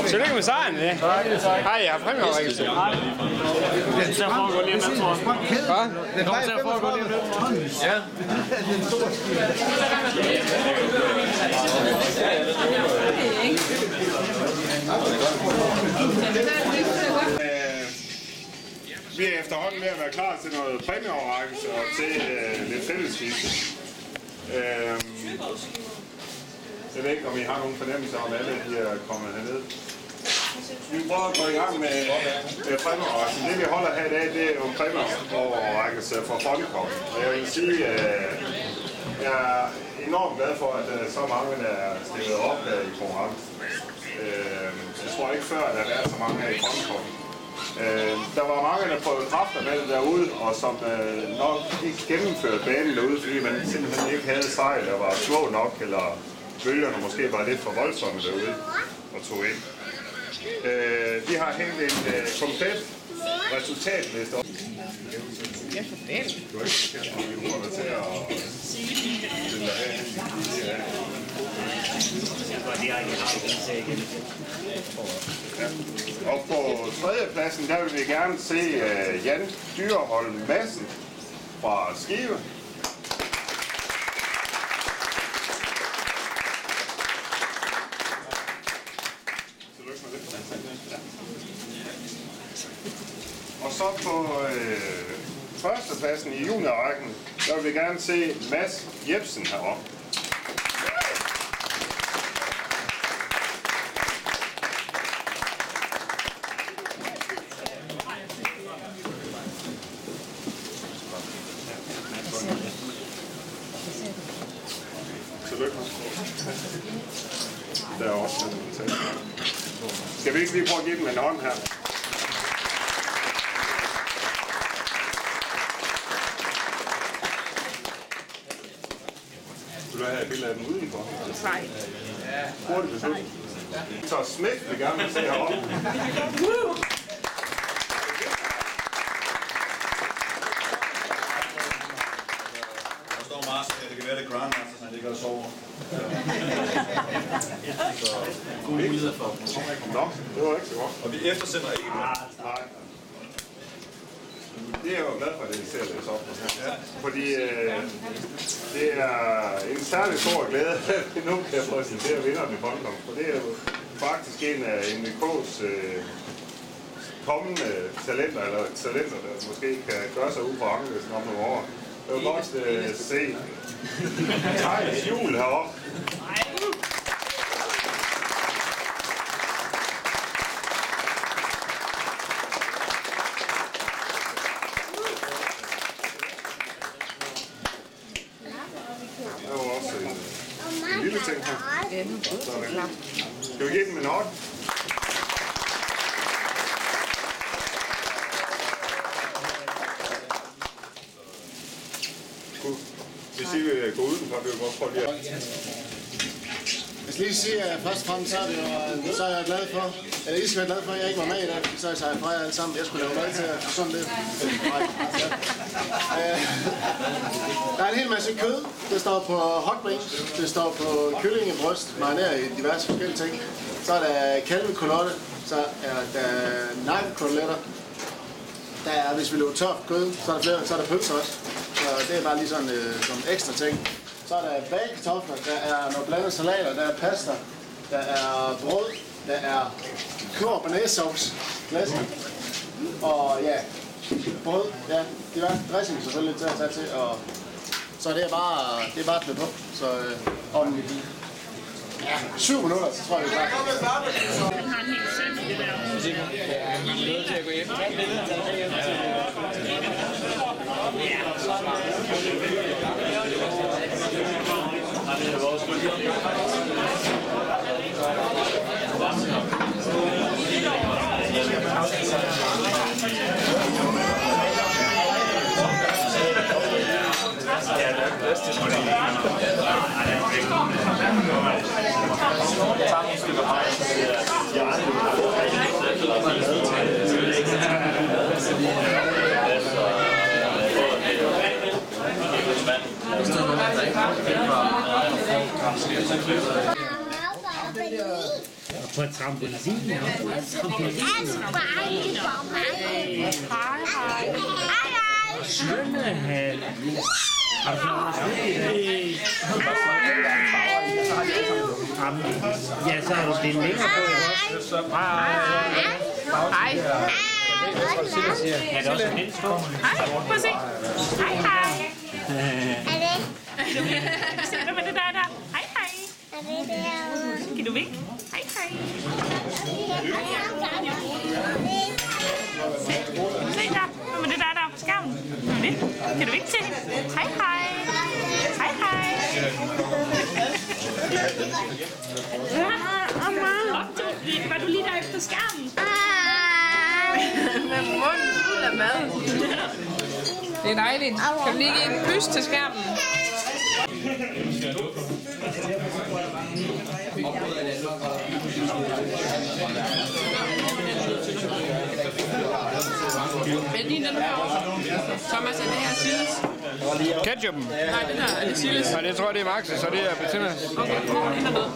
Tillykke med sejren, det. Hej, jeg har præmieoverrækkelse. Den ser foregå lige med, tror jeg. Hvad? Den kommer til at foregå lige med. Ja. Vi er efterhånden ved at være klar til noget præmieoverrækkelse og til lidt fællesskifte. Jeg ved ikke, om I har nogen fornemmelse om, alle de er kommet herned. Vi prøver at gå i gang med præmieoverrækkelsen. Det vi holder her i dag, det er jo præmieoverrækkelse for Folkekongen. Og jeg vil sige, jeg er enormt glad for, at så mange er stillet op i konkurrencen. Jeg tror ikke før, at der har været så mange her i Folkekongen. Der var mange, der prøvede kræfter med det derude, og som nok ikke gennemførte banen derude, fordi man simpelthen ikke havde sejl, der var små nok, eller bølgerne måske var lidt for voldsomme derude og tog ind. Vi har hængt en komplet resultatliste op. Ja, for det. Du er ikke kommer til at stille dig af. Og på tredjepladsen, der vil vi gerne se Jan Dyrholm Madsen fra Skive. Tillykke med det. Og så på førstepladsen i juniorrækken, der vil vi gerne se Mads Jebsen heroppe. Tillykke. Der er også en. Skal vi ikke lige prøve at give dem en hånd her? Vil du have et billede af dem udenfor? Nej. Hurtigt beslutning. Så Smith vil gerne se heroppe. Der står Mars, det kan være det Grandmaster, så han ligger og sover. God mulighed for. Nå, det var ikke så godt. Og vi eftersender ikke noget. Nej. Det er jeg jo glad for, at I ser det op. Fordi det er en særlig stor glæde, at vi nu kan præsentere vinderne i Folkekongen. For det er jo faktisk en af NVK's kommende talenter, eller talenter, der måske kan gøre sig ud på ranglisten om nogle år. Jeg vil godt se Thijs Juhl heroppe. Der var også en lille ting her. Skal vi give den en hånd? Hvis I vil gå udenfor, vil jeg godt prøve lige at... Jeg skal lige sige, at først og fremmest så er jeg glad for, eller I skal være glad for, at jeg ikke var med i dag, fordi så er jeg sejret fra jer alle sammen. Jeg skulle lave mad til at få sådan det. Der er en hel masse kød. Det står på hot wings, det står på kyllingebryst, marineret i diverse forskellige ting. Så er der kalvekolotte, så er der nakkekoteletter. Der er, hvis vi løber tørt kød, så er der flere, så er der pølser også. Så det er bare lige sådan som ekstra ting. Så er der bagekartofler, der er noget blandet salater, der er pasta, der er brød, der er knor banæssauce, og ja, brød, ja, det er dressing selvfølgelig til at tage til, og så det er bare at klø på. Så om 7 minutter, så tror jeg, vi er klar. Han har en helt sindssygt det der. I er nødt til at gå hjem. Tag et billede, tag hjem På et trampolin. Svømmehal. Ja, så har du det længere på, ikke også? Hej. Er det også en hens på? Hej, prøv at se. Hej, hej. Se, hvad det der? Hej, hej. Kan du vinke? Hej, hej. Se der. Hvad det der på skærmen? Kan du vinke til hende? Hej, hej. Hej, hej. Var du lige der efter skærmen? Med munden fuld af mad. Det er dejligt. Kan du lige give en kys til skærmen? Vælg din den herovre. Thomas, er det her Silles? Ketchupen? Nej, det der er det Silles. Nej, det tror jeg, det er Max's, så det er Bettinas. Okay, prøv lige hernede.